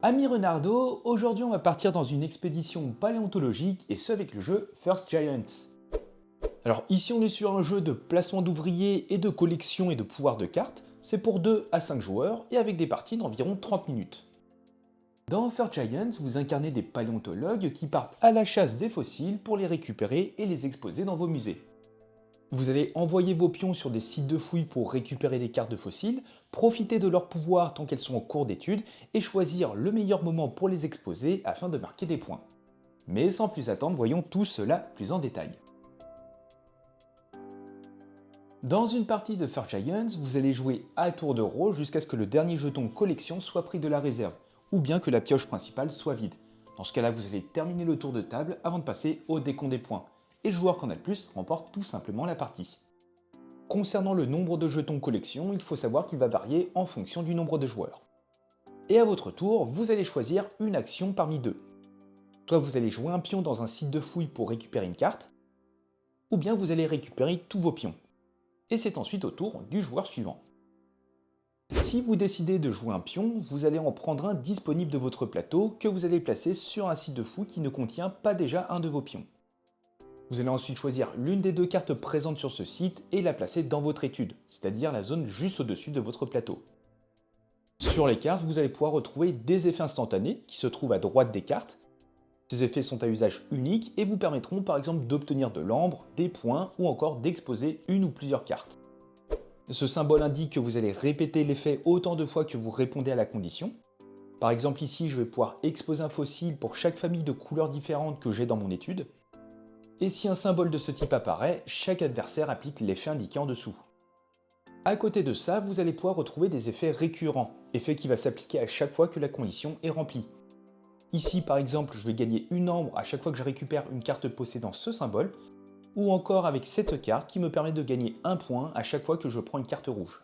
Ami Renardo, aujourd'hui on va partir dans une expédition paléontologique et ce avec le jeu First Giants. Alors ici on est sur un jeu de placement d'ouvriers et de collection et de pouvoir de cartes, c'est pour 2 à 5 joueurs et avec des parties d'environ 30 minutes. Dans First Giants, vous incarnez des paléontologues qui partent à la chasse des fossiles pour les récupérer et les exposer dans vos musées. Vous allez envoyer vos pions sur des sites de fouilles pour récupérer des cartes de fossiles, profiter de leur pouvoir tant qu'elles sont en cours d'étude et choisir le meilleur moment pour les exposer afin de marquer des points. Mais sans plus attendre, voyons tout cela plus en détail. Dans une partie de First Giants, vous allez jouer à tour de rôle jusqu'à ce que le dernier jeton collection soit pris de la réserve, ou bien que la pioche principale soit vide. Dans ce cas-là, vous allez terminer le tour de table avant de passer au décompte des points. Et le joueur qui en a le plus remporte tout simplement la partie. Concernant le nombre de jetons collection, il faut savoir qu'il va varier en fonction du nombre de joueurs. Et à votre tour, vous allez choisir une action parmi deux. Soit vous allez jouer un pion dans un site de fouille pour récupérer une carte, ou bien vous allez récupérer tous vos pions. Et c'est ensuite au tour du joueur suivant. Si vous décidez de jouer un pion, vous allez en prendre un disponible de votre plateau que vous allez placer sur un site de fouille qui ne contient pas déjà un de vos pions. Vous allez ensuite choisir l'une des deux cartes présentes sur ce site et la placer dans votre étude, c'est-à-dire la zone juste au-dessus de votre plateau. Sur les cartes, vous allez pouvoir retrouver des effets instantanés qui se trouvent à droite des cartes. Ces effets sont à usage unique et vous permettront par exemple d'obtenir de l'ambre, des points ou encore d'exposer une ou plusieurs cartes. Ce symbole indique que vous allez répéter l'effet autant de fois que vous répondez à la condition. Par exemple ici, je vais pouvoir exposer un fossile pour chaque famille de couleurs différentes que j'ai dans mon étude. Et si un symbole de ce type apparaît, chaque adversaire applique l'effet indiqué en dessous. A côté de ça, vous allez pouvoir retrouver des effets récurrents, effet qui va s'appliquer à chaque fois que la condition est remplie. Ici par exemple, je vais gagner une ambre à chaque fois que je récupère une carte possédant ce symbole, ou encore avec cette carte qui me permet de gagner un point à chaque fois que je prends une carte rouge.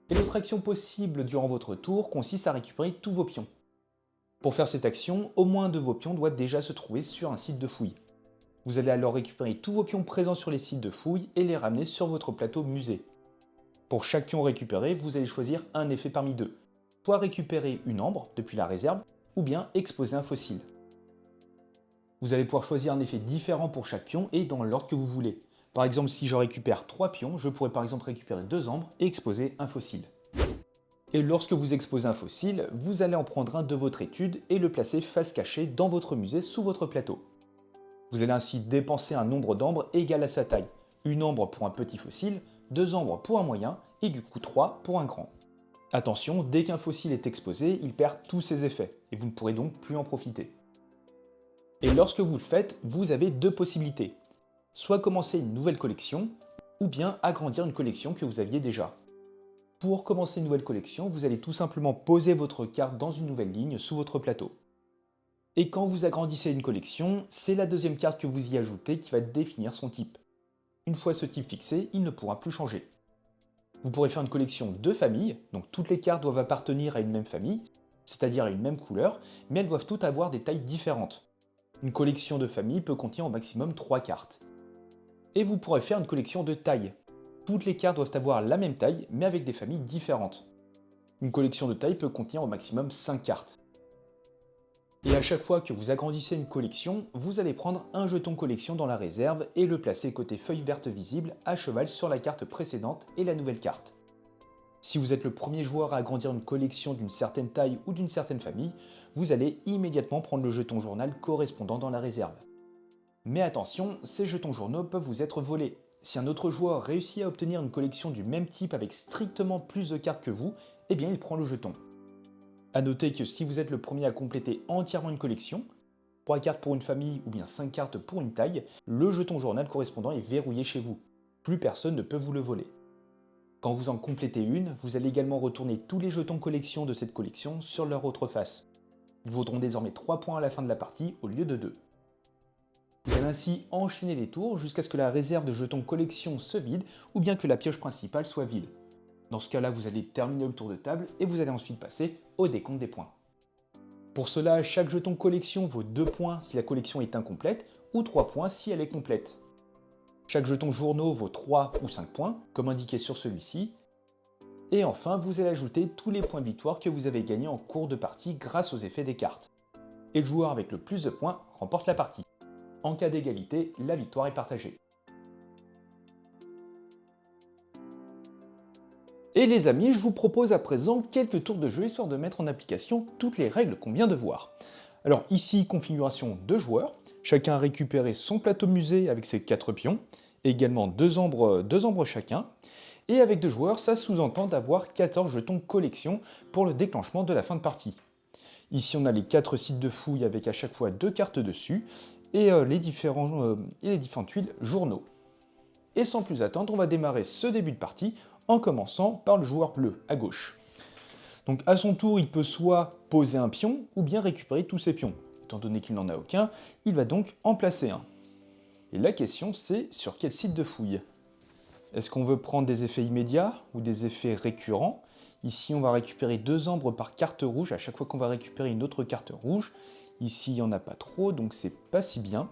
Et l'autre action possible durant votre tour consiste à récupérer tous vos pions. Pour faire cette action, au moins un de vos pions doit déjà se trouver sur un site de fouille. Vous allez alors récupérer tous vos pions présents sur les sites de fouilles et les ramener sur votre plateau musée. Pour chaque pion récupéré, vous allez choisir un effet parmi deux. Soit récupérer une ambre depuis la réserve, ou bien exposer un fossile. Vous allez pouvoir choisir un effet différent pour chaque pion et dans l'ordre que vous voulez. Par exemple, si je récupère 3 pions, je pourrais par exemple récupérer 2 ambres et exposer un fossile. Et lorsque vous exposez un fossile, vous allez en prendre un de votre étude et le placer face cachée dans votre musée sous votre plateau. Vous allez ainsi dépenser un nombre d'ambres égal à sa taille. Une ambre pour un petit fossile, 2 ambres pour un moyen et du coup 3 pour un grand. Attention, dès qu'un fossile est exposé, il perd tous ses effets et vous ne pourrez donc plus en profiter. Et lorsque vous le faites, vous avez deux possibilités. Soit commencer une nouvelle collection, ou bien agrandir une collection que vous aviez déjà. Pour commencer une nouvelle collection, vous allez tout simplement poser votre carte dans une nouvelle ligne sous votre plateau. Et quand vous agrandissez une collection, c'est la deuxième carte que vous y ajoutez qui va définir son type. Une fois ce type fixé, il ne pourra plus changer. Vous pourrez faire une collection de familles, donc toutes les cartes doivent appartenir à une même famille, c'est-à-dire à une même couleur, mais elles doivent toutes avoir des tailles différentes. Une collection de familles peut contenir au maximum 3 cartes. Et vous pourrez faire une collection de tailles. Toutes les cartes doivent avoir la même taille, mais avec des familles différentes. Une collection de taille peut contenir au maximum 5 cartes. Et à chaque fois que vous agrandissez une collection, vous allez prendre un jeton collection dans la réserve et le placer côté feuille verte visible à cheval sur la carte précédente et la nouvelle carte. Si vous êtes le premier joueur à agrandir une collection d'une certaine taille ou d'une certaine famille, vous allez immédiatement prendre le jeton journal correspondant dans la réserve. Mais attention, ces jetons journaux peuvent vous être volés. Si un autre joueur réussit à obtenir une collection du même type avec strictement plus de cartes que vous, eh bien il prend le jeton. A noter que si vous êtes le premier à compléter entièrement une collection, 3 cartes pour une famille ou bien 5 cartes pour une taille, le jeton journal correspondant est verrouillé chez vous. Plus personne ne peut vous le voler. Quand vous en complétez une, vous allez également retourner tous les jetons collection de cette collection sur leur autre face. Ils vaudront désormais 3 points à la fin de la partie au lieu de 2. Vous allez ainsi enchaîner les tours jusqu'à ce que la réserve de jetons collection se vide ou bien que la pioche principale soit vide. Dans ce cas-là, vous allez terminer le tour de table et vous allez ensuite passer au décompte des points. Pour cela, chaque jeton collection vaut 2 points si la collection est incomplète ou 3 points si elle est complète. Chaque jeton journaux vaut 3 ou 5 points, comme indiqué sur celui-ci. Et enfin, vous allez ajouter tous les points de victoire que vous avez gagnés en cours de partie grâce aux effets des cartes. Et le joueur avec le plus de points remporte la partie. En cas d'égalité, la victoire est partagée. Et les amis, je vous propose à présent quelques tours de jeu histoire de mettre en application toutes les règles qu'on vient de voir. Alors ici, configuration 2 joueurs, chacun a récupéré son plateau musée avec ses 4 pions, et également deux ombres chacun. Et avec 2 joueurs, ça sous-entend d'avoir 14 jetons collection pour le déclenchement de la fin de partie. Ici, on a les 4 sites de fouille avec à chaque fois 2 cartes dessus, et les différentes tuiles journaux. Et sans plus attendre, on va démarrer ce début de partie en commençant par le joueur bleu, à gauche. Donc à son tour, il peut soit poser un pion, ou bien récupérer tous ses pions. Étant donné qu'il n'en a aucun, il va donc en placer un. Et la question c'est sur quel site de fouille? Est-ce qu'on veut prendre des effets immédiats ou des effets récurrents? Ici on va récupérer 2 ombres par carte rouge à chaque fois qu'on va récupérer une autre carte rouge. Ici il n'y en a pas trop, donc c'est pas si bien.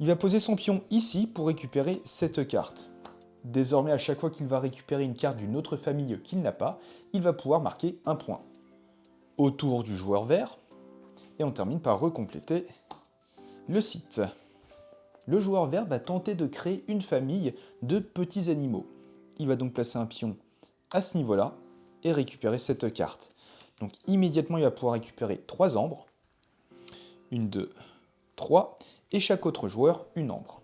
Il va poser son pion ici pour récupérer cette carte. Désormais, à chaque fois qu'il va récupérer une carte d'une autre famille qu'il n'a pas, il va pouvoir marquer un point. Au tour du joueur vert, et on termine par recompléter le site. Le joueur vert va tenter de créer une famille de petits animaux. Il va donc placer un pion à ce niveau-là et récupérer cette carte. Donc immédiatement, il va pouvoir récupérer 3 ombres. 1, 2, 3, et chaque autre joueur une ombre.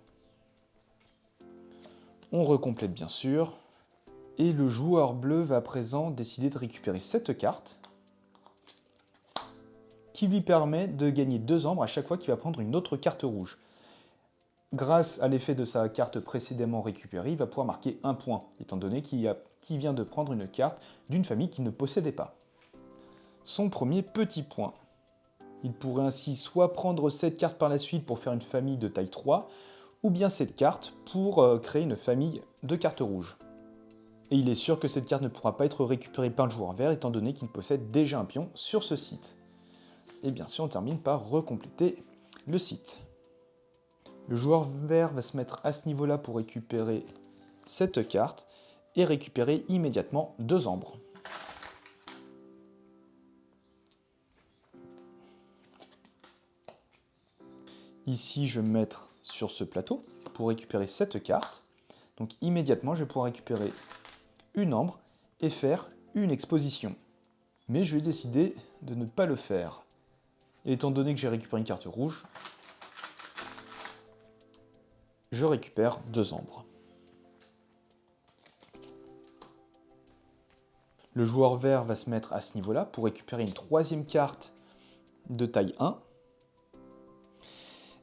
On recomplète bien sûr, et le joueur bleu va à présent décider de récupérer cette carte, qui lui permet de gagner 2 ombres à chaque fois qu'il va prendre une autre carte rouge. Grâce à l'effet de sa carte précédemment récupérée, il va pouvoir marquer un point, étant donné qu'il vient de prendre une carte d'une famille qu'il ne possédait pas. Son premier petit point. Il pourrait ainsi soit prendre cette carte par la suite pour faire une famille de taille 3, ou bien cette carte pour créer une famille de cartes rouges. Et il est sûr que cette carte ne pourra pas être récupérée par le joueur vert étant donné qu'il possède déjà un pion sur ce site. Et bien sûr, on termine par recompléter le site. Le joueur vert va se mettre à ce niveau-là pour récupérer cette carte et récupérer immédiatement 2 ombres. Ici, je vais me mettre sur ce plateau pour récupérer cette carte. Donc immédiatement, je vais pouvoir récupérer une ombre et faire une exposition. Mais je vais décider de ne pas le faire. Et étant donné que j'ai récupéré une carte rouge, je récupère 2 ombres. Le joueur vert va se mettre à ce niveau-là pour récupérer une 3e carte de taille 1.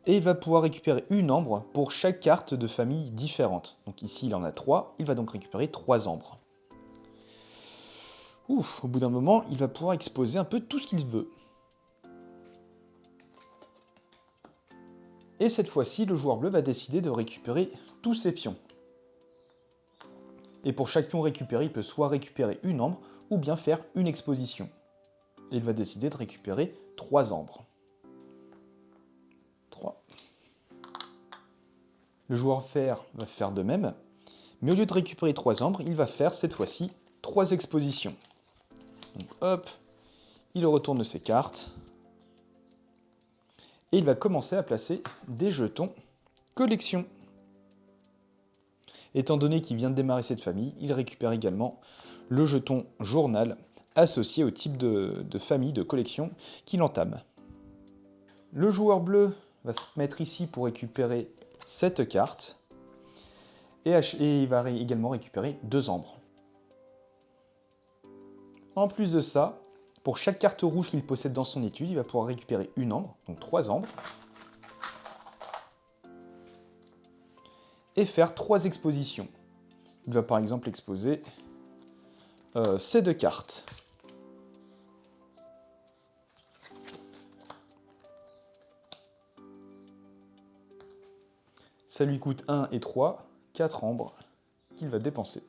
Et il va pouvoir récupérer une ombre pour chaque carte de famille différente. Donc ici, il en a 3, il va donc récupérer 3 ombres. Ouf, au bout d'un moment, il va pouvoir exposer un peu tout ce qu'il veut. Et cette fois-ci, le joueur bleu va décider de récupérer tous ses pions. Et pour chaque pion récupéré, il peut soit récupérer une ombre, ou bien faire une exposition. Et il va décider de récupérer 3 ombres. 3. Le joueur vert va faire de même, mais au lieu de récupérer 3 ombres, il va faire cette fois-ci 3 expositions. Donc hop, il retourne ses cartes, et il va commencer à placer des jetons collection. Étant donné qu'il vient de démarrer cette famille, il récupère également le jeton journal associé au type de famille de collection qu'il entame. Le joueur bleu va se mettre ici pour récupérer cette carte, et il va également récupérer 2 ombres. En plus de ça, pour chaque carte rouge qu'il possède dans son étude, il va pouvoir récupérer une ombre, donc 3 ombres, et faire 3 expositions. Il va par exemple exposer ces 2 cartes. Ça lui coûte 1 et 3, 4 ombres qu'il va dépenser.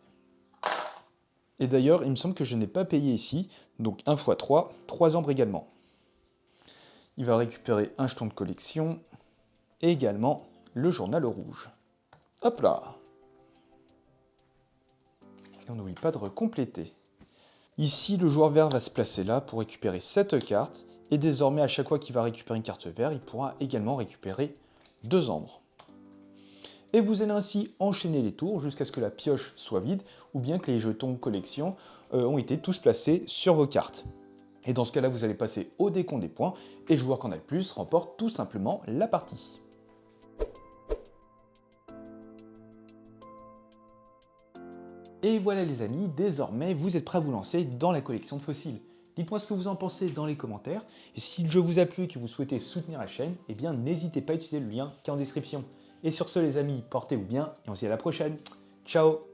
Et d'ailleurs, il me semble que je n'ai pas payé ici, donc 1 x 3, 3 ombres également. Il va récupérer un jeton de collection, et également le journal rouge. Hop là! Et on n'oublie pas de recompléter. Ici, le joueur vert va se placer là pour récupérer cette carte. Et désormais, à chaque fois qu'il va récupérer une carte verte, il pourra également récupérer 2 ambres. Et vous allez ainsi enchaîner les tours jusqu'à ce que la pioche soit vide ou bien que les jetons collection ont été tous placés sur vos cartes. Et dans ce cas-là, vous allez passer au décompte des points et le joueur qui en a le plus remporte tout simplement la partie. Et voilà les amis, désormais vous êtes prêts à vous lancer dans la collection de fossiles. Dites-moi ce que vous en pensez dans les commentaires. Et si le jeu vous a plu et que vous souhaitez soutenir la chaîne, eh bien n'hésitez pas à utiliser le lien qui est en description. Et sur ce les amis, portez-vous bien et on se dit à la prochaine. Ciao!